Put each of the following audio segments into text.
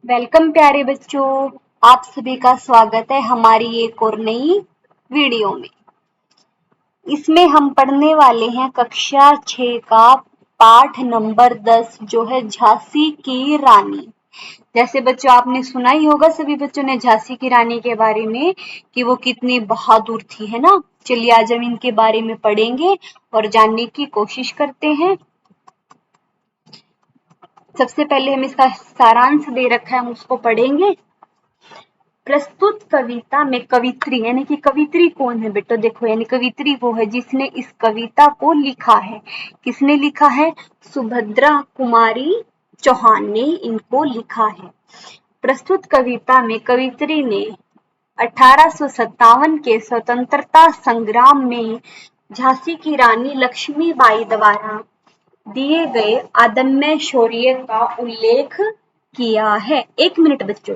Welcome प्यारे बच्चों, आप सभी का स्वागत है हमारी एक और नई वीडियो में। इसमें हम पढ़ने वाले हैं कक्षा 6 का पाठ नंबर 10 जो है झांसी की रानी। जैसे बच्चों आपने सुना ही होगा, सभी बच्चों ने झांसी की रानी के बारे में कि वो कितनी बहादुर थी, है ना। चलिए आज हम इनके बारे में पढ़ेंगे और जानने की कोशिश करते हैं। सबसे पहले हम इसका सारांश दे रखा है, हम उसको पढ़ेंगे। प्रस्तुत कविता में कवित्री यानी कि कवित्री कौन है बेटो, देखो यानी कवित्री वो है जिसने इस कविता को लिखा है। किसने लिखा है? सुभद्रा कुमारी चौहान ने इनको लिखा है। प्रस्तुत कविता में कवित्री ने 1857 के स्वतंत्रता संग्राम में झांसी की रानी लक्ष्मीबाई द्वारा दिए गए अदम्य शौर्य का उल्लेख किया है। एक मिनट बच्चों।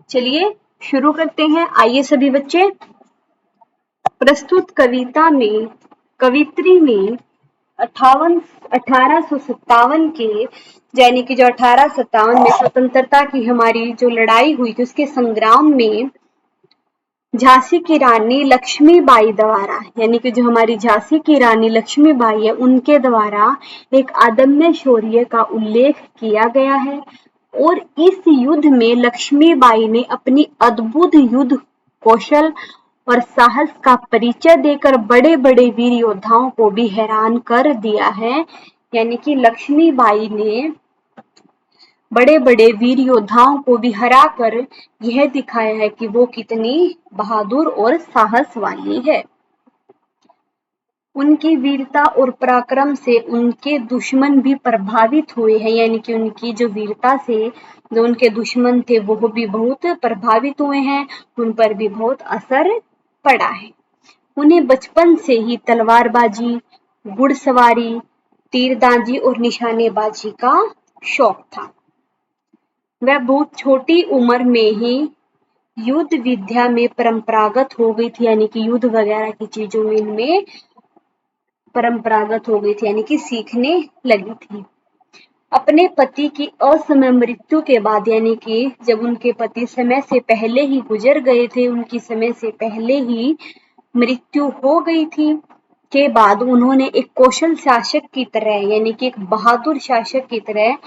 चलिए शुरू करते हैं। आइए सभी बच्चे। प्रस्तुत कविता में कवित्री ने 1857 के यानी कि जो 1857 में स्वतंत्रता की हमारी जो लड़ाई हुई थी उसके संग्राम में झांसी की रानी लक्ष्मीबाई द्वारा यानी कि जो हमारी झांसी की रानी लक्ष्मीबाई है उनके द्वारा एक अदम्य शौर्य का उल्लेख किया गया है। और इस युद्ध में लक्ष्मीबाई ने अपनी अद्भुत युद्ध कौशल और साहस का परिचय देकर बड़े बड़े वीर योद्धाओं को भी हैरान कर दिया है। यानी कि लक्ष्मीबाई ने बड़े बड़े वीर योद्धाओं को भी हराकर यह दिखाया है कि वो कितनी बहादुर और साहस वाली है। उनकी वीरता और पराक्रम से उनके दुश्मन भी प्रभावित हुए हैं, यानी कि उनकी जो वीरता से जो उनके दुश्मन थे वो भी बहुत प्रभावित हुए हैं, उन पर भी बहुत असर पड़ा है। उन्हें बचपन से ही तलवारबाजी, घुड़सवारी, तीरंदाजी और निशानेबाजी का शौक था। वह बहुत छोटी उम्र में ही युद्ध विद्या में परंपरागत हो गई थी, यानी कि युद्ध वगैरह की चीजों में इनमें परंपरागत हो गई थी, यानी कि सीखने लगी थी। अपने पति की असमय मृत्यु के बाद यानी कि जब उनके पति समय से पहले ही गुजर गए थे, उनकी समय से पहले ही मृत्यु हो गई थी के बाद उन्होंने एक कौशल शासक की तरह यानी कि एक बहादुर शासक की तरह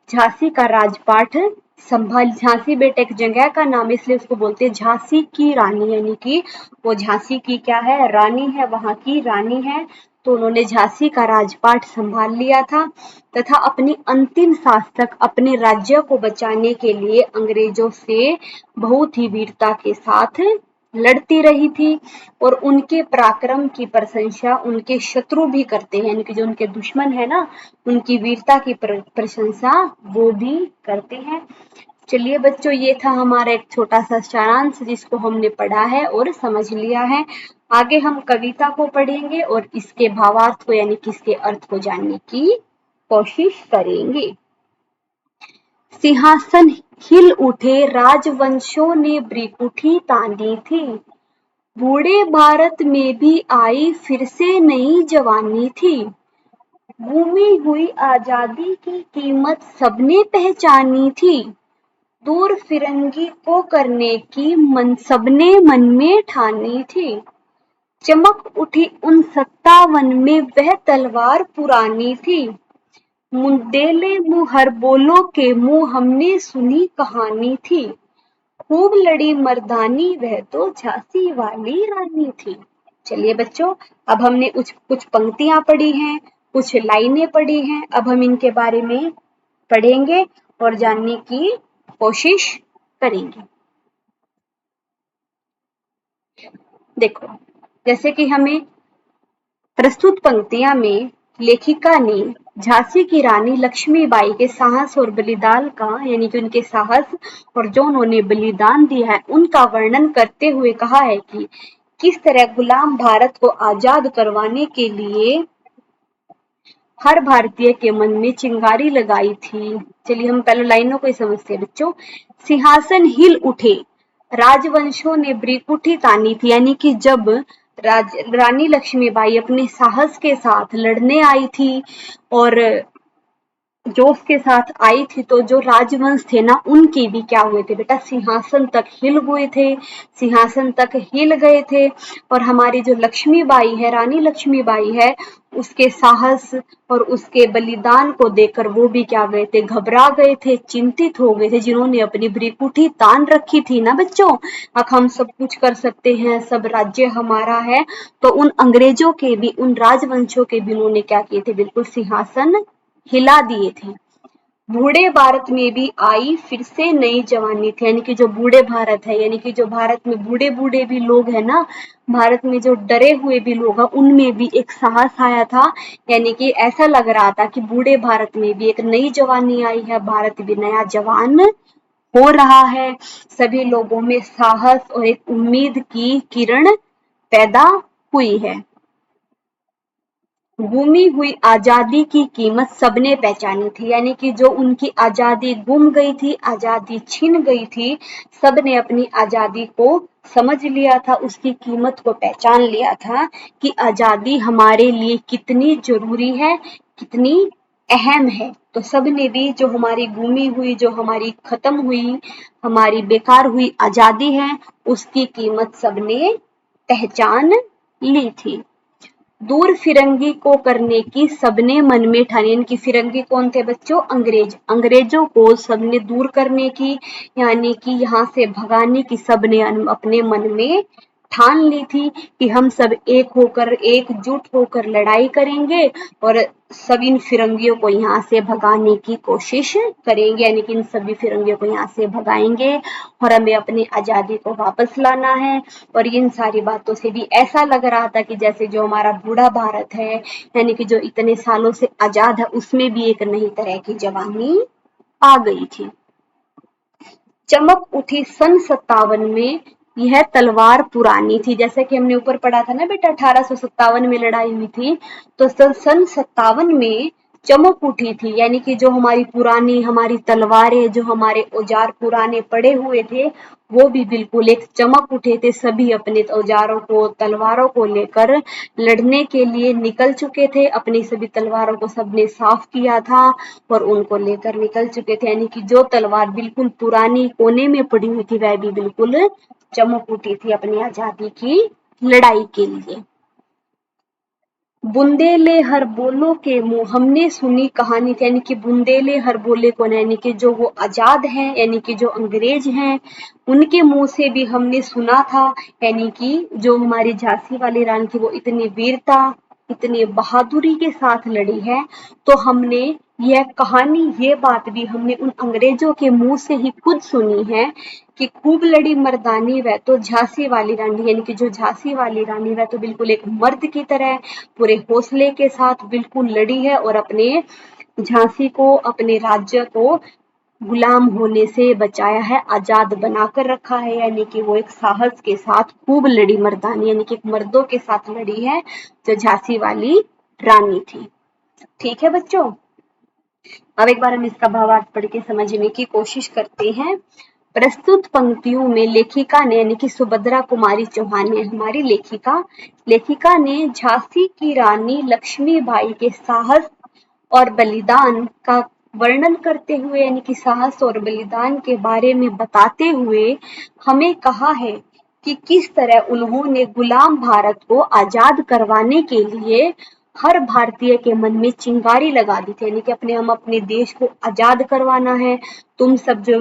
झांसी का राजपाट संभाल। झांसी बेटा एक जगह का नाम, इसलिए उसको बोलते हैं झांसी की रानी, यानी कि वो झांसी की क्या है? रानी है, वहां की रानी है। तो उन्होंने झांसी का राजपाट संभाल लिया था तथा अपनी अंतिम सांस तक अपने राज्य को बचाने के लिए अंग्रेजों से बहुत ही वीरता के साथ लड़ती रही थी। और उनके पराक्रम की प्रशंसा उनके शत्रु भी करते हैं, यानी कि जो उनके दुश्मन है ना, उनकी वीरता की प्रशंसा वो भी करते हैं। चलिए बच्चों, ये था हमारा एक छोटा सा सारांश जिसको हमने पढ़ा है और समझ लिया है। आगे हम कविता को पढ़ेंगे और इसके भावार्थ को यानी कि इसके अर्थ को जानने की कोशिश करेंगे। सिंहासन हिल उठे, राजवंशों ने भ्रिकुटी तानी थी। बूढ़े भारत में भी आई फिर से नई जवानी थी। घूमी हुई आजादी की कीमत सबने पहचानी थी। दूर फिरंगी को करने की मन सबने मन में ठानी थी। चमक उठी 57 में वह तलवार पुरानी थी। मुंदेले मुँह हर बोलो के मुँह हमने सुनी कहानी थी। खूब लड़ी मर्दानी वह तो झांसी वाली रानी थी। चलिए बच्चों, अब हमने कुछ पंक्तियां पढ़ी हैं, कुछ लाइनें पढ़ी हैं। अब हम इनके बारे में पढ़ेंगे और जानने की कोशिश करेंगे। देखो, जैसे कि हमें प्रस्तुत पंक्तियां में लेखिका ने झांसी की रानी लक्ष्मीबाई के साहस और बलिदान का यानी कि उनके साहस और जो उन्होंने बलिदान दिया है उनका वर्णन करते हुए कहा है कि किस तरह गुलाम भारत को आजाद करवाने के लिए हर भारतीय के मन में चिंगारी लगाई थी। चलिए हम पहले लाइनों को ही समझते हैं बच्चों। सिंहासन हिल उठे, राजवंशों ने भ्रिकुटी तानी थी, यानी कि जब रानी लक्ष्मीबाई अपने साहस के साथ लड़ने आई थी और जोश के साथ आई थी, तो जो राजवंश थे ना उनके भी क्या हुए थे बेटा, सिंहासन तक हिल हुए थे, सिंहासन तक हिल गए थे। और हमारी जो लक्ष्मीबाई है, रानी लक्ष्मीबाई है, उसके साहस और उसके बलिदान को देखकर वो भी क्या गए थे, घबरा गए थे, चिंतित हो गए थे, जिन्होंने अपनी भ्रिकुटी तान रखी थी ना बच्चों, अब हम सब कुछ कर सकते हैं, सब राज्य हमारा है, तो उन अंग्रेजों के भी, उन राजवंशों के भी उन्होंने क्या किए थे, बिल्कुल सिंहासन हिला दिए थे। बूढ़े भारत में भी आई फिर से नई जवानी थी, यानी कि जो बूढ़े भारत है, यानी कि जो भारत में बूढ़े बूढ़े भी लोग हैं ना, भारत में जो डरे हुए भी लोग हैं, उनमें भी एक साहस आया था, यानी कि ऐसा लग रहा था कि बूढ़े भारत में भी एक नई जवानी आई है, भारत भी नया जवान हो रहा है, सभी लोगों में साहस और एक उम्मीद की किरण पैदा हुई है। गुमी हुई आजादी की कीमत सबने पहचानी थी, यानी कि जो उनकी आजादी गुम गई थी, आजादी छिन गई थी, सबने अपनी आजादी को समझ लिया था, उसकी कीमत को पहचान लिया था कि आजादी हमारे लिए कितनी जरूरी है, कितनी अहम है। तो सबने भी जो हमारी गुमी हुई, जो हमारी खत्म हुई, हमारी बेकार हुई आजादी है, उसकी कीमत सबने पहचान ली थी। दूर फिरंगी को करने की सबने मन में ठानी, इनकी फिरंगी कौन थे बच्चों, अंग्रेज, अंग्रेजों को सबने दूर करने की, यानी कि यहाँ से भगाने की सबने अपने मन में ठान ली थी कि हम सब एक होकर, एकजुट होकर लड़ाई करेंगे और सब इन फिरंगियों को यहाँ से भगाने की कोशिश करेंगे, यानी कि इन सभी फिरंगियों को यहाँ से भगाएंगे और हमें अपनी आजादी को वापस लाना है। और इन सारी बातों से भी ऐसा लग रहा था कि जैसे जो हमारा बूढ़ा भारत है, यानी कि जो इतने सालों से आजाद है, उसमें भी एक नई तरह की जवानी आ गई थी। चमक उठी सन 57 में, यह तलवार पुरानी थी, जैसे कि हमने ऊपर पढ़ा था ना बेटा, 1857 में लड़ाई हुई थी, तो सन 57 में चमक उठी थी, यानी कि जो हमारी पुरानी, हमारी तलवारें, जो हमारे औजार पुराने पड़े हुए थे, वो भी बिल्कुल एक चमक उठे थे, सभी अपने औजारों को, तलवारों को लेकर लड़ने के लिए निकल चुके थे, अपनी सभी तलवारों को सबने साफ किया था और उनको लेकर निकल चुके थे, यानी कि जो तलवार बिल्कुल पुरानी कोने में पड़ी हुई थी, वह भी बिल्कुल चमक उठी थी अपनी आजादी की लड़ाई के लिए। बुंदेले हर बोलो के मुंह, हमने सुनी कहानी, यानी कि बुंदेले हर बोले कौन, यानी कि जो वो आजाद हैं, यानी कि जो अंग्रेज हैं, उनके मुंह से भी हमने सुना था, यानी कि जो हमारी झांसी वाली रानी थी, वो इतनी वीरता, इतनी बहादुरी के साथ लड़ी है, तो हमने यह कहानी, ये बात भी हमने उन अंग्रेजों के मुंह से ही खुद सुनी है कि खूब लड़ी मर्दानी वह तो झांसी वाली रानी, यानी कि जो झांसी वाली रानी वह तो बिल्कुल एक मर्द की तरह पूरे हौसले के साथ बिल्कुल लड़ी है और अपने झांसी को, अपने राज्य को गुलाम होने से बचाया है, आजाद बनाकर रखा है, यानी कि वो एक साहस के साथ खूब लड़ी मर्दानी, यानी कि मर्दों के साथ लड़ी है जो झांसी वाली रानी थी। ठीक है बच्चों, अब एक बार हम इसका भावार्थ पढ़ के समझने की कोशिश करते हैं। प्रस्तुत पंक्तियों में लेखिका ने, यानी कि सुभद्रा कुमारी चौहान ने, हमारी लेखिका, लेखिका ने झांसी की रानी लक्ष्मीबाई के साहस और बलिदान का वर्णन करते हुए, यानी कि साहस और बलिदान के बारे में बताते हुए हमें कहा है कि किस तरह उन्होंने गुलाम भारत को आजाद करवाने के लिए हर भारतीय के मन में चिंगारी लगा दी थी, यानी कि हम अपने देश को आजाद करवाना है, तुम सब जो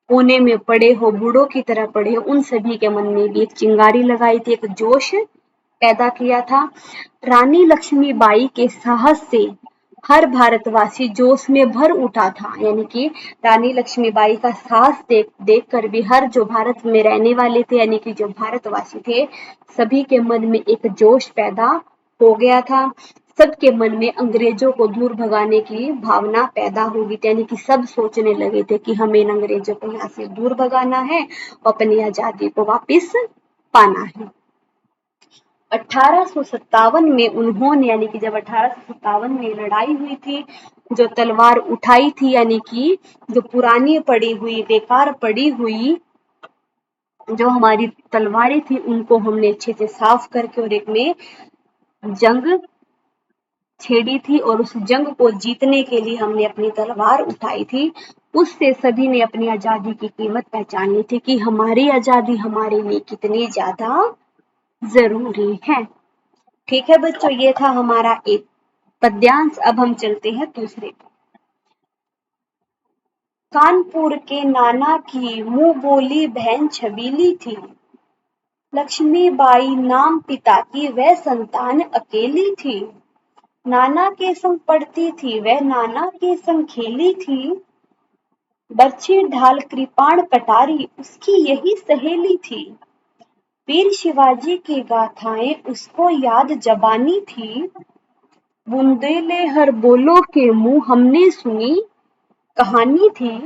कोने में पड़े हो, बूढ़ों की तरह पड़े हो, उन सभी के मन में भी एक चिंगारी लगाई थी, एक जोश पैदा किया था। रानी लक्ष्मीबाई के साहस से हर भारतवासी जोश में भर उठा था, यानी कि रानी लक्ष्मीबाई का साहस देख कर भी हर जो भारत में रहने वाले थे, यानी कि जो भारतवासी थे, सभी के मन में एक जोश पैदा हो गया था, सबके मन में अंग्रेजों को दूर भगाने की भावना पैदा होगी, यानी कि सब सोचने लगे थे कि हमें इन अंग्रेजों को यहाँ से दूर भगाना है, अपनी आजादी को वापस पाना है। 1857 में उन्होंने, यानी कि जब 1857 में लड़ाई हुई थी, जो तलवार उठाई थी, यानी कि जो पुरानी पड़ी हुई, बेकार पड़ी हुई जो हमारी तलवारें थी उनको हमने अच्छे से साफ करके और एक में जंग छेड़ी थी और उस जंग को जीतने के लिए हमने अपनी तलवार उठाई थी। उससे सभी ने अपनी आजादी की कीमत पहचानी थी कि हमारी आजादी हमारे लिए कितनी ज्यादा जरूरी है। ठीक है बच्चों, ये था हमारा एक पद्यांश। अब हम चलते हैं दूसरे पर। कानपुर के नाना की मुंह बोली बहन छबीली थी। लक्ष्मीबाई नाम पिता की वह संतान अकेली थी। नाना के संग पढ़ती थी वह, नाना के संग खेली थी। बर्छी ढाल कृपाण कटारी उसकी यही सहेली थी। वीर शिवाजी की गाथाएं उसको याद जबानी थी। बुंदेले हर बोलो के मुंह हमने सुनी कहानी थी।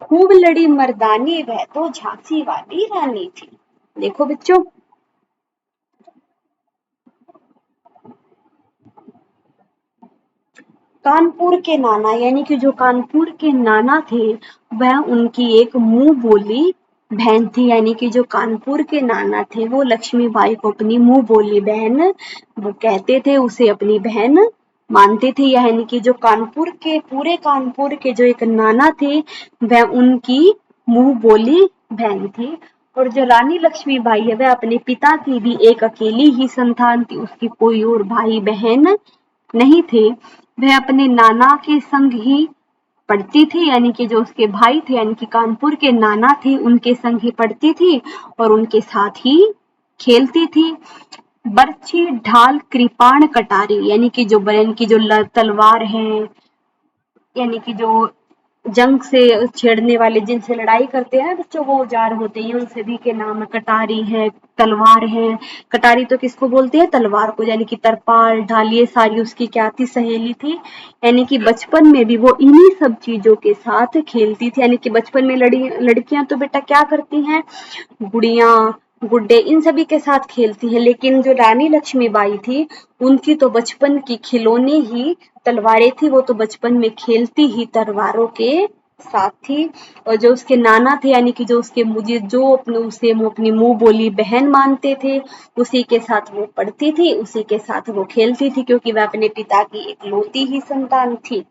खूब लड़ी मर्दानी वह तो झांसी वाली रानी थी। देखो बच्चों, कानपुर के नाना यानी कि जो कानपुर के नाना थे वह उनकी एक मुंह बोली बहन थी। यानी कि जो कानपुर के नाना थे वो लक्ष्मीबाई को अपनी मुंह बोली बहन वो कहते थे, उसे अपनी बहन मानते थे। यानी कि जो कानपुर के पूरे कानपुर के जो एक नाना थे वह उनकी मुंह बोली बहन थी। और जो रानी लक्ष्मीबाई है वह अपने पिता की भी एक अकेली ही संतान थी, उसकी कोई और भाई बहन नहीं थे। वह अपने नाना के संग ही पढ़ती थी, यानी कि जो उसके भाई थे यानी कि कानपुर के नाना थे उनके संग ही पढ़ती थी और उनके साथ ही खेलती थी। बर्छी ढाल कृपाण कटारी यानी कि जो बहन की जो तलवार है, यानी कि जो जंग से छेड़ने वाले जिनसे लड़ाई करते हैं बच्चों वो औजार होते हैं, उन सभी के नाम कटारी है, तलवार है। कटारी तो किसको बोलते हैं? तलवार को। यानी कि तरपाल ढाल ये सारी उसकी क्या थी? सहेली थी। यानी कि बचपन में भी वो इन्हीं सब चीजों के साथ खेलती थी। यानी कि बचपन में लड़कियां तो बेटा क्या करती हैं? गुड़िया गुड्डे इन सभी के साथ खेलती है, लेकिन जो रानी लक्ष्मीबाई थी उनकी तो बचपन की खिलौने ही तलवारें थी। वो तो बचपन में खेलती ही तलवारों के साथ थी। और जो उसके नाना थे यानी कि जो उसके मुझे जो अपने उसे वो अपनी मुंह बोली बहन मानते थे उसी के साथ वो पढ़ती थी, उसी के साथ वो खेलती थी, क्योंकि वह अपने पिता की इकलौती ही संतान थी।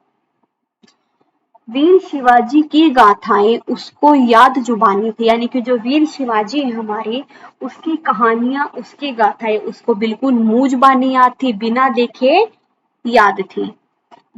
वीर शिवाजी की गाथाएं उसको याद जुबानी थी। यानी कि जो वीर शिवाजी है हमारे उसकी कहानियां उसकी गाथाएं उसको बिल्कुल मुंह जुबानी याद थी, बिना देखे याद थी।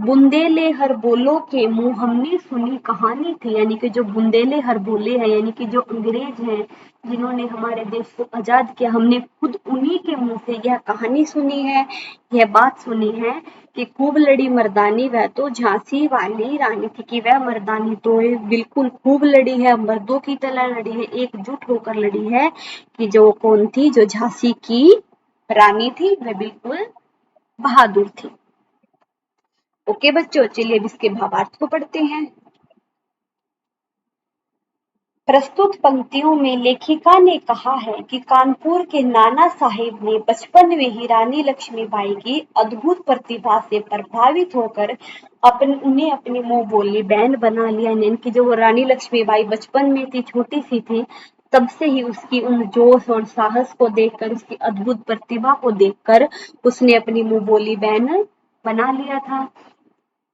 बुंदेले हर बोलो के मुंह हमने सुनी कहानी थी। यानी कि जो बुंदेले हर बोले हैं यानी कि जो अंग्रेज हैं जिन्होंने हमारे देश को आजाद किया, हमने खुद उन्हीं के मुंह से यह कहानी सुनी है, यह बात सुनी है कि खूब लड़ी मर्दानी वह तो झांसी वाली रानी थी। कि वह मर्दानी तो बिल्कुल खूब लड़ी है, मर्दों की तरह लड़ी है, एकजुट होकर लड़ी है। कि जो कौन थी? जो झांसी की रानी थी वह बिल्कुल बहादुर थी। ओके बच्चों, चलिए अब इसके भावार्थ को पढ़ते हैं। प्रस्तुत पंक्तियों में लेखिका ने कहा है कि कानपुर के नाना साहिब ने बचपन में ही रानी लक्ष्मीबाई की अद्भुत प्रतिभा से प्रभावित होकर उन्हें अपनी मुंह बोली बहन बना लिया। यानी कि जो रानी लक्ष्मीबाई बचपन में थी, छोटी सी थी, तब से ही उसकी उन जोश और साहस को देखकर, उसकी अद्भुत प्रतिभा को देखकर उसने अपनी मुंह बोली बहन बना लिया था।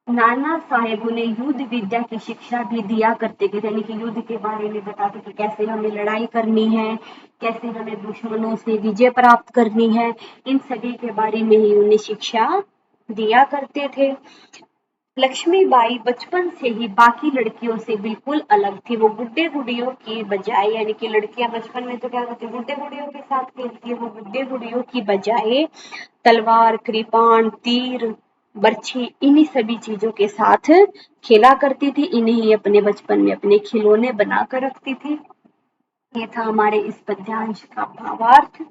नाना साहेब उन्हें युद्ध विद्या की शिक्षा भी दिया करते थे। यानी कि युद्ध के बारे में बताते थे, कैसे हमें लड़ाई करनी है, कैसे हमें दुश्मनों से विजय प्राप्त करनी है, इन सभी के बारे में ही उन्हें शिक्षा दिया करते थे। लक्ष्मीबाई बचपन से ही बाकी लड़कियों से बिल्कुल अलग थी। वो गुड्डे गुड़ियों की बजाय, यानी कि लड़कियां बचपन में तो क्या करती है? गुड्डे गुड़ियों के साथ खेलती है। वो गुड्डे गुड़ियों की बजाय तलवार, कृपाण, तीर, बर्छी इन्हीं सभी चीजों के साथ खेला करती थी। इन्हें ही अपने बचपन में अपने खिलौने बनाकर रखती थी। ये था हमारे इस पद्यांश का भावार्थ।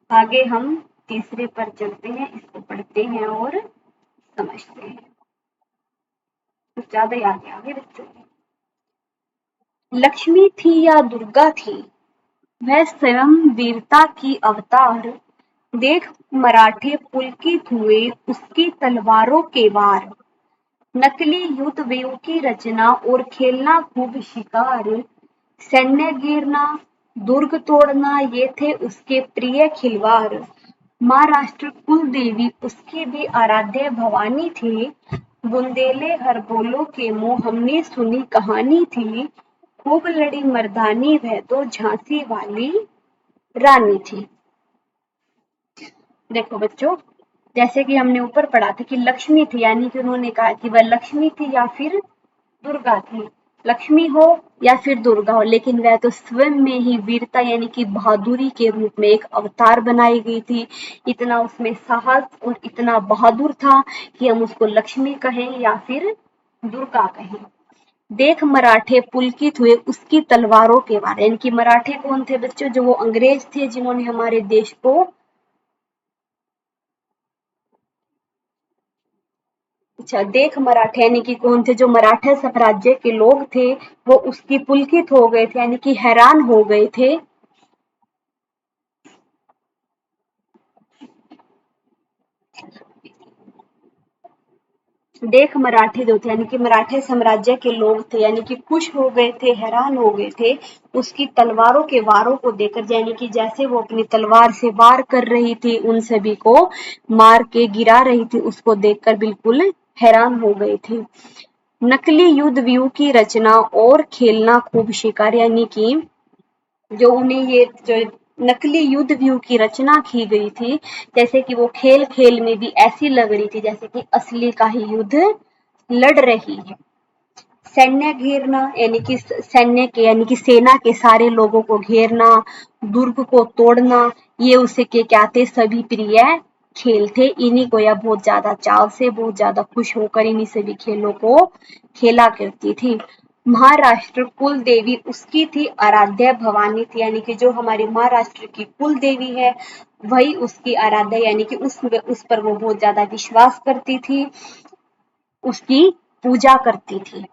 आगे हम तीसरे पर चलते हैं, इसको पढ़ते हैं और समझते हैं। कुछ ज्यादा याद है आगे बच्चों। लक्ष्मी थी या दुर्गा थी, वह स्वयं वीरता की अवतार। देख मराठे पुलकित हुए उसकी तलवारों के वार। नकली युद्ध व्यू की रचना और खेलना खूब शिकार। सैन्य गिरना दुर्ग तोड़ना ये थे उसके प्रिय खिलवाड़। महाराष्ट्र कुल देवी उसकी भी आराध्य भवानी थी। बुंदेले हर बोलो के मुंह हमने सुनी कहानी थी। खूब लड़ी मर्दानी वह तो झांसी वाली रानी थी। देखो बच्चों, जैसे कि हमने ऊपर पढ़ा था कि लक्ष्मी थी, यानी कि उन्होंने कहा कि वह लक्ष्मी थी या फिर दुर्गा थी। लक्ष्मी हो या फिर दुर्गा हो, लेकिन वह तो स्वयं में ही वीरता यानी कि बहादुरी के रूप में एक अवतार बनाई गई थी। इतना उसमें साहस और इतना बहादुर था कि हम उसको लक्ष्मी कहें या फिर दुर्गा कहें। देख मराठे पुलकित हुए उसकी तलवारों के बारे, यानी कि मराठे कौन थे बच्चों? जो वो अंग्रेज थे जिन्होंने हमारे देश को देख मराठे यानी कि कौन थे? जो मराठा साम्राज्य के लोग थे वो उसकी पुलकित हो गए थे, यानी कि हैरान हो गए थे। देख मराठे जो थे यानी कि मराठे साम्राज्य के लोग थे, यानी कि खुश हो गए थे, हैरान हो गए थे उसकी तलवारों के वारों को देखकर, यानी कि जैसे वो अपनी तलवार से वार कर रही थी, उन सभी को मार के गिरा रही थी, उसको देखकर बिल्कुल हैरान हो गए थे। नकली युद्ध व्यू की रचना और खेलना खूब शिकार, यानी कि जो उन्हें ये जो नकली युद्ध व्यू की रचना की गई थी, जैसे कि वो खेल खेल में भी ऐसी लग रही थी जैसे कि असली का ही युद्ध लड़ रही है। सैन्य घेरना यानी कि सैन्य के यानी कि सेना के सारे लोगों को घेरना, दुर्ग को तोड़ना, ये उसे के क्या थे? सभी प्रिय खेल थे। इन्हीं को यह बहुत ज्यादा चाव से, बहुत ज्यादा खुश होकर इन्हीं सभी खेलों को खेला करती थी। महाराष्ट्र कुल देवी उसकी थी आराध्या भवानी थी, यानी कि जो हमारी महाराष्ट्र की कुल देवी है वही उसकी आराध्या, यानी कि उस पर वो बहुत ज्यादा विश्वास करती थी, उसकी पूजा करती थी।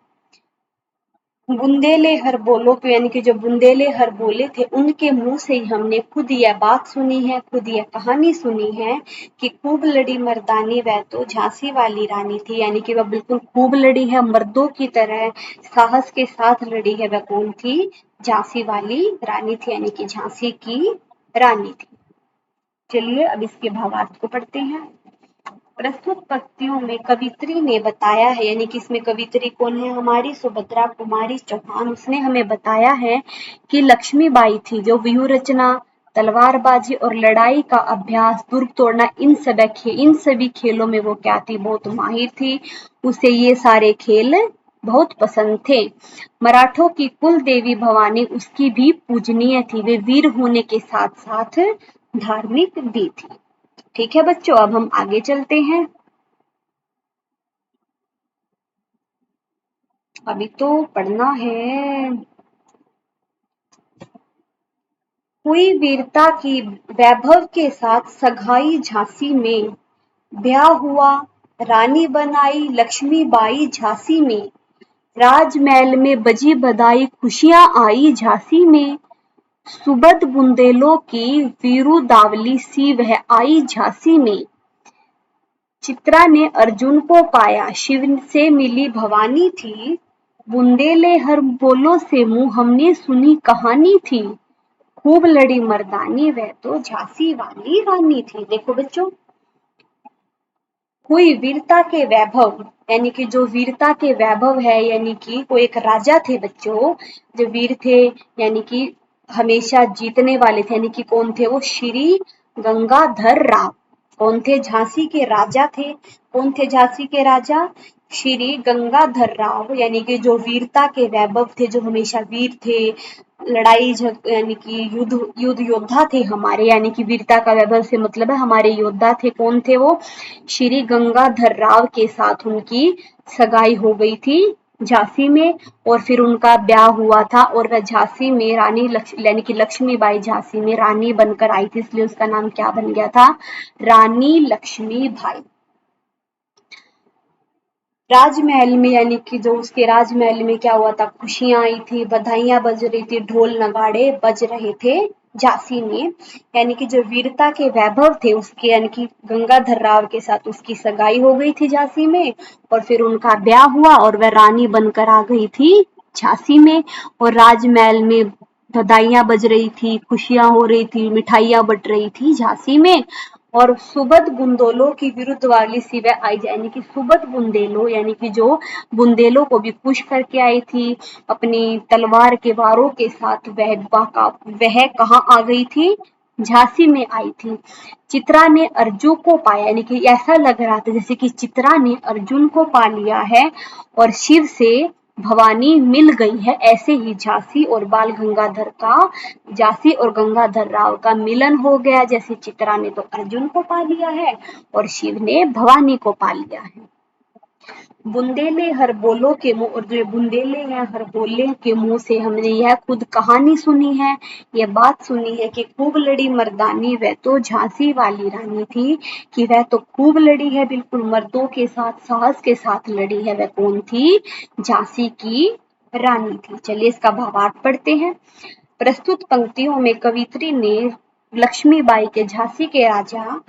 बुंदेले हर बोलो के यानी कि जो बुंदेले हर बोले थे उनके मुंह से ही हमने खुद यह बात सुनी है, खुद यह कहानी सुनी है कि खूब लड़ी मर्दानी वह तो झांसी वाली रानी थी, यानी कि वह बिल्कुल खूब लड़ी है, मर्दों की तरह साहस के साथ लड़ी है। वह कौन थी? झांसी वाली रानी थी, यानी कि झांसी की रानी थी। चलिए अब इसके भावार्थ को पढ़ते हैं। प्रस्तुत पंक्तियों में कवित्री ने बताया है, यानी कि इसमें कवित्री कौन है? हमारी सुभद्रा कुमारी चौहान। उसने हमें बताया है कि लक्ष्मीबाई थी जो व्यूह रचना, तलवारबाजी और लड़ाई का अभ्यास, दुर्ग तोड़ना, इन सभी खेलों में वो क्या थी? बहुत माहिर थी। उसे ये सारे खेल बहुत पसंद थे। मराठों की कुल देवी भवानी उसकी भी पूजनीय थी। वे वीर होने के साथ साथ धार्मिक भी थी। ठीक है बच्चों, अब हम आगे चलते हैं। अभी तो पढ़ना है। हुई वीरता की वैभव के साथ सगाई झांसी में, ब्याह हुआ रानी बनाई लक्ष्मीबाई झांसी में, राजमहल में बजी बधाई खुशियां आई झांसी में, सुबद बुंदेलों की वीरू दावली सी वह आई झांसी में, चित्रा ने अर्जुन को पाया शिव से मिली भवानी थी, बुंदेले हर बोलो से मुंह हमने सुनी कहानी थी, खूब लड़ी मर्दानी वह तो झांसी वाली रानी थी। देखो बच्चों, हुई वीरता के वैभव, यानी कि जो वीरता के वैभव है, यानी कि वो एक राजा थे बच्चों, जो वीर थे यानी कि हमेशा जीतने वाले थे, यानी कि कौन थे वो? श्री गंगाधर राव। कौन थे? झांसी के राजा थे। कौन थे झांसी के राजा? श्री गंगाधर राव, यानी कि जो वीरता के वैभव थे, जो हमेशा वीर थे, लड़ाई यानी कि युद्ध योद्धा थे हमारे, यानी कि वीरता का वैभव से मतलब है हमारे योद्धा थे। कौन थे वो? श्री गंगाधर राव के साथ उनकी सगाई हो गई थी झांसी में, और फिर उनका ब्याह हुआ था, और वह झांसी में रानी यानी कि लक्ष्मीबाई झांसी में रानी बनकर आई थी, इसलिए उसका नाम क्या बन गया था? रानी लक्ष्मीबाई। राजमहल में यानी कि जो उसके राजमहल में क्या हुआ था? खुशियां आई थी, बधाइयां बज रही थी, ढोल नगाड़े बज रहे थे झांसी में, यानी कि जो वीरता के वैभव थे उसके, यानी कि गंगाधर राव के साथ उसकी सगाई हो गई थी झांसी में, और फिर उनका ब्याह हुआ और वह रानी बनकर आ गई थी झांसी में, और राजमहल में बधाइयां बज रही थी, खुशियां हो रही थी, मिठाइयां बट रही थी झांसी में। और सुबध बुंदेलों की विरुद्ध वाली सिवाय आई, यानी कि सुबध बुंदेलो यानी कि जो बुंदेलों को भी खुश करके आई थी अपनी तलवार के वारों के साथ, वह कहाँ आ गई थी? झांसी में आई थी। चित्रा ने अर्जुन को पाया, यानी कि ऐसा लग रहा था जैसे कि चित्रा ने अर्जुन को पा लिया है और शिव से भवानी मिल गई है। ऐसे ही झांसी और बाल गंगाधर का, झांसी और गंगाधर राव का मिलन हो गया। जैसे चित्रा ने तो अर्जुन को पा लिया है और शिव ने भवानी को पा लिया है। बुंदेले हर बोलो के मुंह, और जो बुंदेले हैं हर बोले के मुंह से हमने यह खुद कहानी सुनी है, यह बात सुनी है कि खूब लड़ी मर्दानी वह तो झांसी वाली रानी थी, कि वह तो खूब लड़ी है, बिल्कुल मर्दों के साथ साहस के साथ लड़ी है। वह कौन थी? झांसी की रानी थी। चलिए इसका भावार्थ पढ़ते हैं। प्रस्तुत पंक्तियों में कवित्री ने लक्ष्मीबाई के झांसी के राजा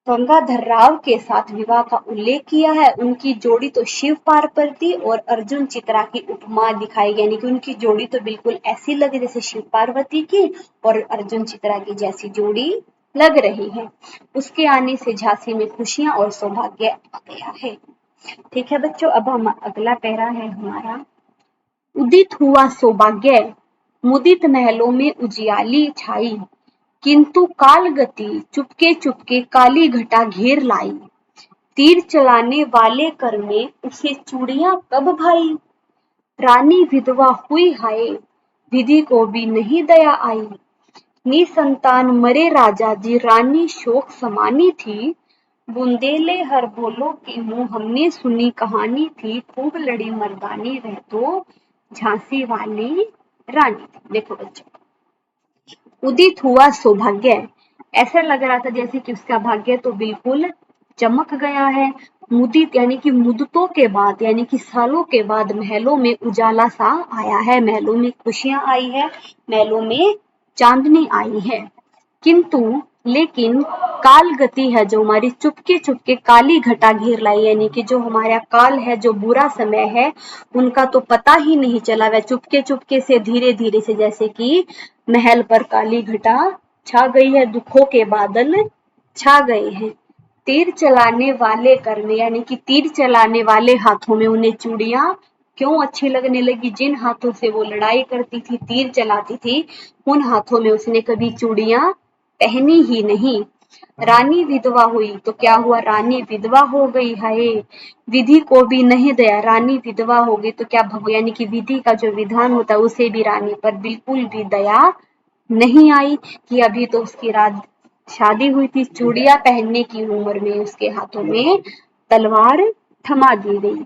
गंगाधर राव के साथ विवाह का उल्लेख किया है। उनकी जोड़ी तो शिव पार्वती और अर्जुन चित्रा की उपमा दिखाई गई, यानी कि उनकी जोड़ी तो बिल्कुल ऐसी लगी जैसे शिव पार्वती की और अर्जुन चित्रा की जैसी जोड़ी लग रही है। उसके आने से झांसी में खुशियां और सौभाग्य आ गया है। ठीक है बच्चों, अब हम अगला पैरा है हमारा। उदित हुआ सौभाग्य, मुदित महलों में उजियाली छाई, किंतु काल गति चुपके चुपके काली घटा घेर लाई। तीर चलाने वाले कर में उसे चूड़ियां कब भाई, रानी विधवा हुई हाय, विधि को भी नहीं दया आई। निसंतान मरे राजा जी, रानी शोक समानी थी। बुंदेले हर बोलो के मुंह, हमने सुनी कहानी थी। खूब लड़ी मर्दानी वह तो झांसी वाली रानी थी। देखो बच्चों, उदित हुआ सौभाग्य, ऐसा लग रहा था जैसे कि उसका भाग्य तो बिल्कुल चमक गया है। मुदित यानी कि मुद्दतों के बाद, यानी कि सालों के बाद महलों में उजाला सा आया है, महलों में खुशियां आई है, महलों में चांदनी आई है। किंतु लेकिन काल गति है जो हमारी, चुपके चुपके काली घटा घेर लाई, यानी कि जो हमारा काल है, जो बुरा समय है, उनका तो पता ही नहीं चला। वह चुपके चुपके से धीरे धीरे से जैसे कि महल पर काली घटा छा गई है, दुखों के बादल छा गए हैं। तीर चलाने वाले कर में, यानी कि तीर चलाने वाले हाथों में उन्हें चूड़ियां क्यों अच्छी लगने लगी? जिन हाथों से वो लड़ाई करती थी, तीर चलाती थी, उन हाथों में उसने कभी चूड़ियां पहनी ही नहीं। रानी विधवा हुई तो क्या हुआ? रानी विधवा हो गई। हाय, विधि को भी नहीं दया, रानी विधवा हो गई तो क्या भगो, यानी कि विधि का जो विधान होता है उसे भी रानी पर बिल्कुल भी दया नहीं आई, कि अभी तो उसकी रात शादी हुई थी, चूड़ियां पहनने की उम्र में उसके हाथों में तलवार थमा दी गई।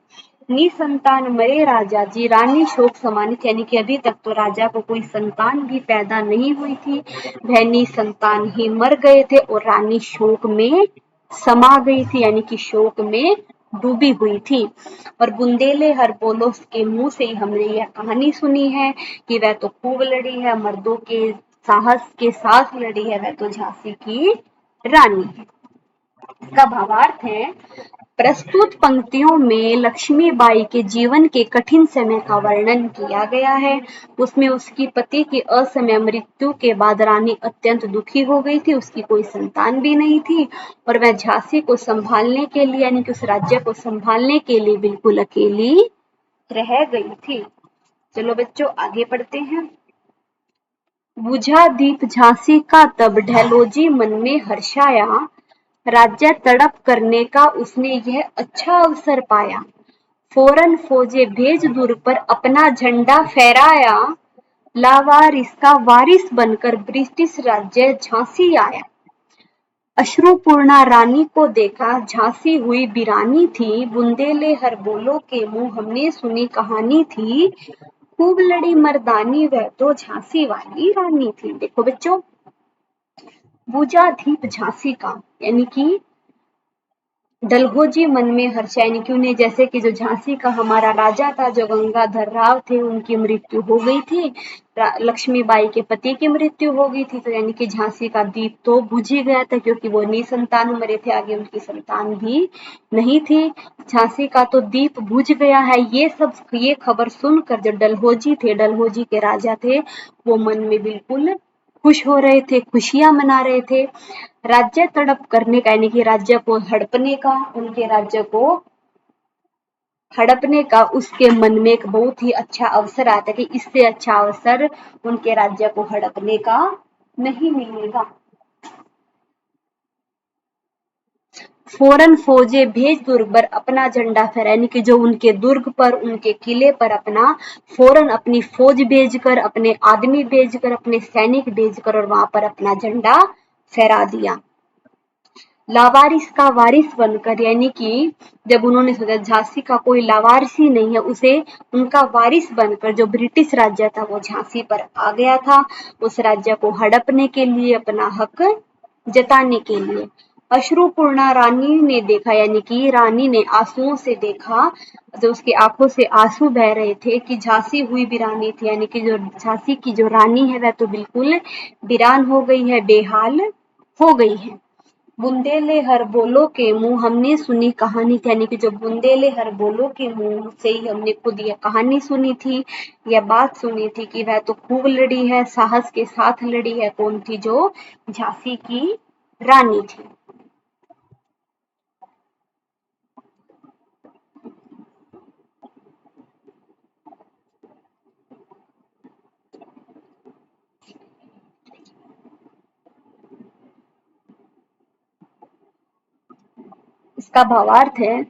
निसंतान मरे राजा जी, रानी शोक समानित, यानी कि अभी तक तो राजा को कोई संतान भी पैदा नहीं हुई थी, वह निसंतान ही मर गए थे और रानी शोक में समा गई थी, यानी कि शोक में डूबी हुई थी। और बुंदेले हर बोलो के मुंह से ही हमने यह कहानी सुनी है कि वह तो खूब लड़ी है, मर्दों के साहस के साथ लड़ी है, वह तो झांसी की रानी है। इसका भावार्थ है, प्रस्तुत पंक्तियों में लक्ष्मीबाई के जीवन के कठिन समय का वर्णन किया गया है। उसमें उसकी पति की असमय मृत्यु के बाद रानी अत्यंत दुखी हो गई थी, उसकी कोई संतान भी नहीं थी और वह झांसी को संभालने के लिए, यानी कि उस राज्य को संभालने के लिए बिल्कुल अकेली रह गई थी। चलो बच्चों आगे पढ़ते हैं। बुझा दीप झांसी का तब, ढैलोजी मन में हर्षाया, राज्य तड़प करने का उसने यह अच्छा अवसर पाया। फौरन फौजे भेज दूर पर अपना झंडा फहराया, लावारिस का वारिस बनकर ब्रिटिश राज्य झांसी आया। अश्रुपूर्णा रानी को देखा, झांसी हुई वीरानी थी। बुंदेले हर बोलो के मुंह, हमने सुनी कहानी थी। खूब लड़ी मर्दानी वह तो झांसी वाली रानी थी। देखो बच्चों, बुझा दीप झांसी का, यानी कि डलहौजी मन में हर्ष, यानी कि उन्हें जैसे कि जो झांसी का हमारा राजा था जो गंगाधर राव थे उनकी मृत्यु हो गई थी, लक्ष्मीबाई के पति की मृत्यु हो गई थी, तो यानी कि झांसी का दीप तो बुझ ही गया था क्योंकि वो निसंतान मरे थे, आगे उनकी संतान भी नहीं थी। झांसी का तो दीप बुझ गया है। ये खबर सुनकर जो डलहौजी थे, डलहौजी के राजा थे, वो मन में बिल्कुल खुश हो रहे थे, खुशियां मना रहे थे। राज्य तड़प करने का, यानी कि राज्य को हड़पने का, उनके राज्य को हड़पने का उसके मन में एक बहुत ही अच्छा अवसर आता है कि इससे अच्छा अवसर उनके राज्य को हड़पने का नहीं मिलेगा। फौरन फौजें भेज दुर्ग पर अपना झंडा फहरा, यानी कि जो उनके दुर्ग पर, उनके किले पर अपना फौरन अपनी फौज भेजकर, अपने आदमी भेजकर, अपने सैनिक भेजकर और वहां पर अपना झंडा फहरा दिया। लावारिस का वारिस बनकर, यानी कि जब उन्होंने सोचा झांसी का कोई लावारिस ही नहीं है, उसे उनका वारिस बनकर जो ब्रिटिश राज्य था वो झांसी पर आ गया था, उस राज्य को हड़पने के लिए, अपना हक जताने के लिए। अश्रुपूर्णा रानी ने देखा, यानी कि रानी ने आंसुओं से देखा, जो उसकी आंखों से आंसू बह रहे थे कि झांसी हुई वीरानी थी, यानी कि जो झांसी की जो रानी है वह तो बिल्कुल वीरान हो गई है, बेहाल हो गई है। बुंदेले हर बोलो के मुंह, हमने सुनी कहानी थी, यानी कि जो बुंदेले हर बोलो के मुंह से ही हमने खुद यह कहानी सुनी थी, यह बात सुनी थी कि वह तो खूब लड़ी है, साहस के साथ लड़ी है। कौन थी? जो झांसी की रानी थी। इसका भावार्थ है,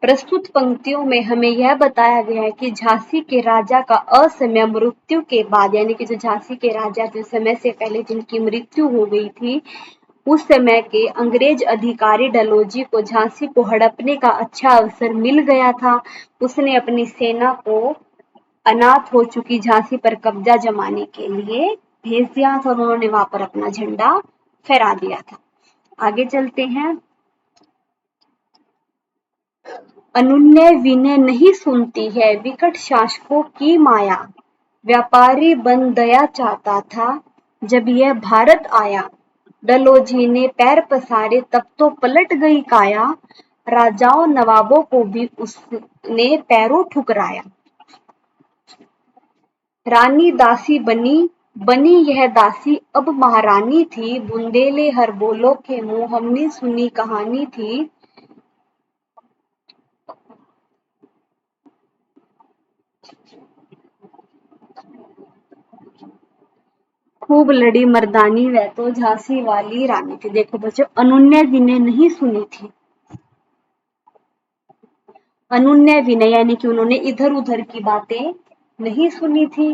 प्रस्तुत पंक्तियों में हमें यह बताया गया है कि झांसी के राजा का असमय मृत्यु के बाद, यानी कि जो झांसी के राजा थे समय से पहले जिनकी मृत्यु हो गई थी, उस समय के अंग्रेज अधिकारी डलहौजी को झांसी को हड़पने का अच्छा अवसर मिल गया था। उसने अपनी सेना को अनाथ हो चुकी झांसी पर कब्जा जमाने के लिए भेज दिया था और उन्होंने वहां पर अपना झंडा फहरा दिया था। आगे चलते हैं। अनुनय विनय नहीं सुनती है विकट शासकों की माया, व्यापारी बन दया चाहता था जब यह भारत आया। डलहौजी ने पैर पसारे तब तो पलट गई काया, राजाओं नवाबों को भी उसने पैरों ठुकराया। रानी दासी बनी, बनी यह दासी अब महारानी थी, बुंदेले हर बोलो के मुंह हमने सुनी कहानी थी। खूब लड़ी मर्दानी वह तो झांसी वाली रानी थी। देखो बच्चों, अनुन्य विनय नहीं सुनी थी। अनुन्य विनय यानी कि उन्होंने इधर उधर की बातें नहीं सुनी थी।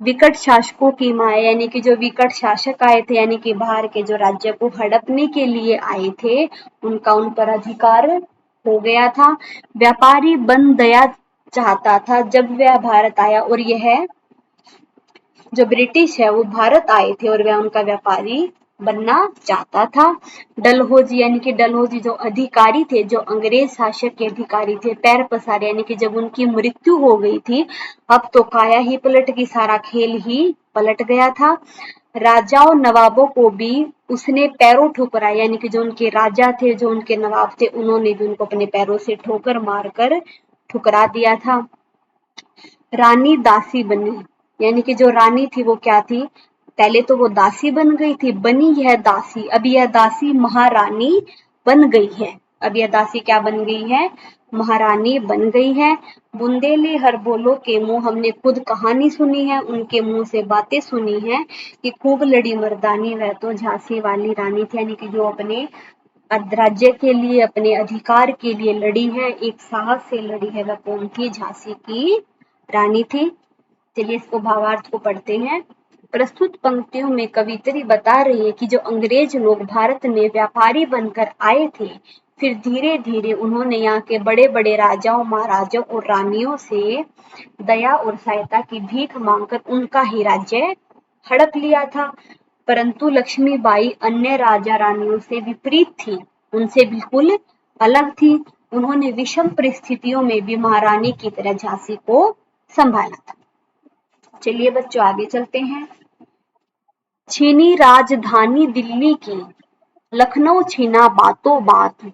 विकट शासकों की माया, यानी कि जो विकट शासक आए थे, यानी कि बाहर के जो राज्य को हड़पने के लिए आए थे, उनका उन पर अधिकार हो गया था। व्यापारी बन दया चाहता था जब वह भारत आया, और यह जो ब्रिटिश है वो भारत आए थे और वह उनका व्यापारी बनना चाहता था। डलहौजी, यानी कि डलहौजी जो अधिकारी थे, जो अंग्रेज शासक के अधिकारी थे, पैर पसारे, यानी कि जब उनकी मृत्यु हो गई थी, अब तो काया ही पलट गई, सारा खेल ही पलट गया था। राजाओं नवाबों को भी उसने पैरों ठुकराया, यानी कि जो उनके राजा थे, जो उनके नवाब थे, उन्होंने भी उनको अपने पैरों से ठोकर मारकर ठुकरा दिया था। रानी दासी बनी, यानी कि जो रानी थी वो क्या थी? पहले तो वो दासी बन गई थी, बनी यह दासी, अब यह दासी महारानी बन गई है। अब यह दासी क्या बन गई है? महारानी बन गई है। बुंदेले हर बोलो के मुंह, हमने खुद कहानी सुनी है, उनके मुंह से बातें सुनी है कि खूब लड़ी मर्दानी वह तो झांसी वाली रानी थी, यानी कि जो अपने राज्य के लिए, अपने अधिकार के लिए लड़ी है, एक साहस से लड़ी है, वह कौन थी? झांसी की रानी थी। चलिए इसको भावार्थ को पढ़ते हैं। प्रस्तुत पंक्तियों में कवित्री बता रही है कि जो अंग्रेज लोग भारत में व्यापारी बनकर आए थे, फिर धीरे धीरे उन्होंने यहाँ के बड़े बड़े राजाओं, महाराजाओं और रानियों से दया और सहायता की भीख मांगकर उनका ही राज्य हड़प लिया था। परंतु लक्ष्मीबाई अन्य राजा रानियों से विपरीत थी, उनसे बिल्कुल अलग थी। उन्होंने विषम परिस्थितियों में भी महारानी की तरह झांसी को संभाला था। चलिए बच्चों आगे चलते हैं। छीनी राजधानी दिल्ली की, लखनऊ छीना बातों बात,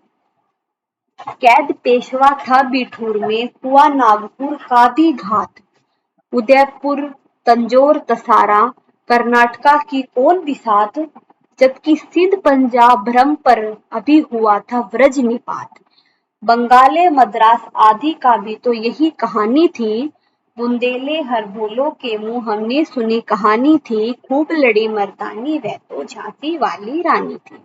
कैद पेशवा था बिठूर में, हुआ नागपुर का भी घात, उदयपुर तंजौर तसारा, कर्नाटका की कौन बिसात, जबकि सिंध पंजाब भ्रम पर अभी हुआ था व्रज निपात। बंगाले मद्रास आदि का भी तो यही कहानी थी, बुंदेले हर बोलो के मुंह हमने सुनी कहानी थी, खूब लड़ी मर्दानी वह तो झांसी वाली रानी थी।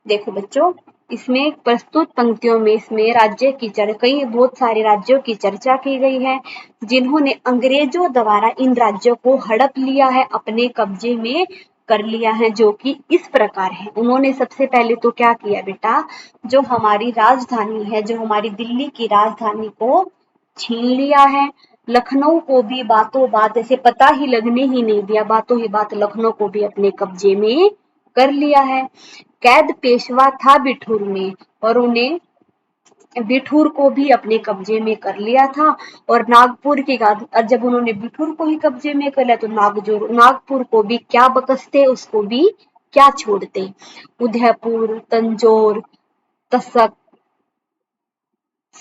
देखो बच्चों, इसमें प्रस्तुत पंक्तियों में इसमें राज्य की कई बहुत सारे राज्यों की चर्चा की गई है, जिन्होंने अंग्रेजों द्वारा इन राज्यों को हड़प लिया है, अपने कब्जे में कर लिया है, जो कि इस प्रकार है। उन्होंने सबसे पहले तो क्या किया बेटा, जो हमारी राजधानी है, जो हमारी दिल्ली की राजधानी को छीन लिया है। लखनऊ को भी बातों बात, ऐसे पता ही लगने ही नहीं दिया, बातों ही बात लखनऊ को भी अपने कब्जे में कर लिया है। कैद पेशवा था बिठूर में, और उन्हें बिठूर को भी अपने कब्जे में कर लिया था। और नागपुर के जब उन्होंने बिठूर को ही कब्जे में कर लिया तो नागपुर को भी क्या बकसते, उसको भी क्या छोड़ते। उदयपुर, तंजौर, तसक,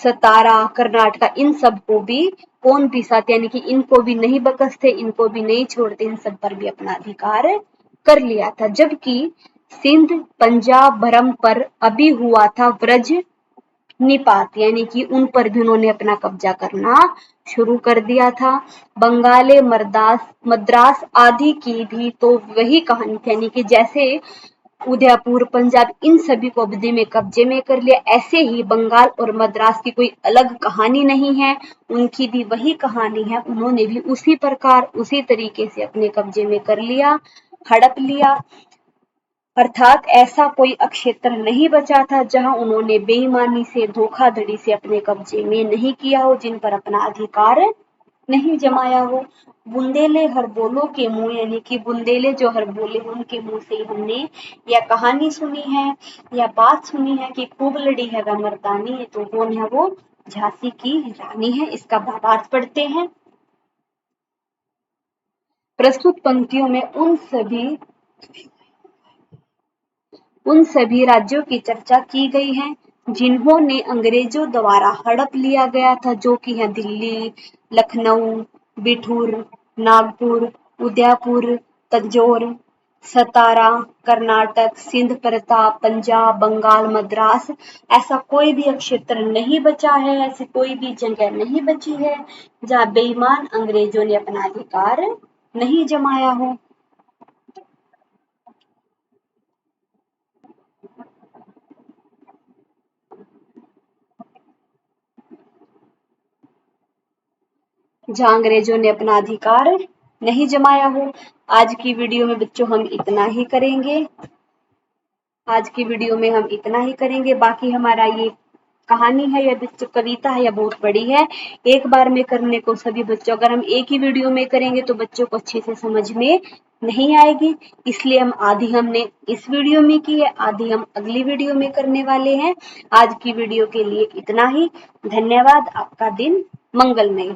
सतारा, कर्नाटका, इन सब को भी कौन पिसाते, यानी कि इनको भी नहीं बकसते, इनको भी नहीं छोड़ते, इन सब पर भी अपना अधिकार कर लिया था। जबकि सिंध पंजाब भरम पर अभी हुआ था व्रज निपात, यानी कि उन पर भी उन्होंने अपना कब्जा करना शुरू कर दिया था। बंगाले मद्रास आदि की भी तो वही कहानी थी, यानी कि जैसे उदयपुर, पंजाब, इन सभी को अवधि में कब्जे में कर लिया, ऐसे ही बंगाल और मद्रास की कोई अलग कहानी नहीं है, उनकी भी वही कहानी है। उन्होंने भी उसी प्रकार उसी तरीके से अपने कब्जे में कर लिया, हड़प लिया। अर्थात ऐसा कोई क्षेत्र नहीं बचा था जहां उन्होंने बेईमानी से, धोखाधड़ी से अपने कब्जे में नहीं किया हो, जिन पर अपना अधिकार नहीं जमाया हो। बुंदेले हर बोलो के मुंह, यानी कि बुंदेले जो हर बोले उनके मुंह से हमने यह कहानी सुनी है, या बात सुनी है कि खूब लड़ी है वह मर्दानी है, तो कौन है वो, झांसी की रानी है। इसका भावार्थ पढ़ते हैं। प्रस्तुत पंक्तियों में उन सभी राज्यों की चर्चा की गई है जिन्होंने अंग्रेजों द्वारा हड़प लिया गया था, जो कि है दिल्ली, लखनऊ, बिठूर, नागपुर, उदयपुर, तंजौर, सतारा, कर्नाटक, सिंध, प्रताप, पंजाब, बंगाल, मद्रास। ऐसा कोई भी क्षेत्र नहीं बचा है, ऐसी कोई भी जगह नहीं बची है जहां बेईमान अंग्रेजों ने अपना अधिकार नहीं जमाया हो। जहां अंग्रेजों ने अपना अधिकार नहीं जमाया हो। आज की वीडियो में बच्चों हम इतना ही करेंगे। आज की वीडियो में हम इतना ही करेंगे। बाकी हमारा ये कहानी है या बच्चों कविता है या बहुत बड़ी है, एक बार में करने को सभी बच्चों, अगर हम एक ही वीडियो में करेंगे तो बच्चों को अच्छे से समझ में नहीं आएगी, इसलिए हम आधी हमने इस वीडियो में की है, आधी हम अगली वीडियो में करने वाले हैं। आज की वीडियो के लिए इतना ही। धन्यवाद। आपका दिन मंगलमय।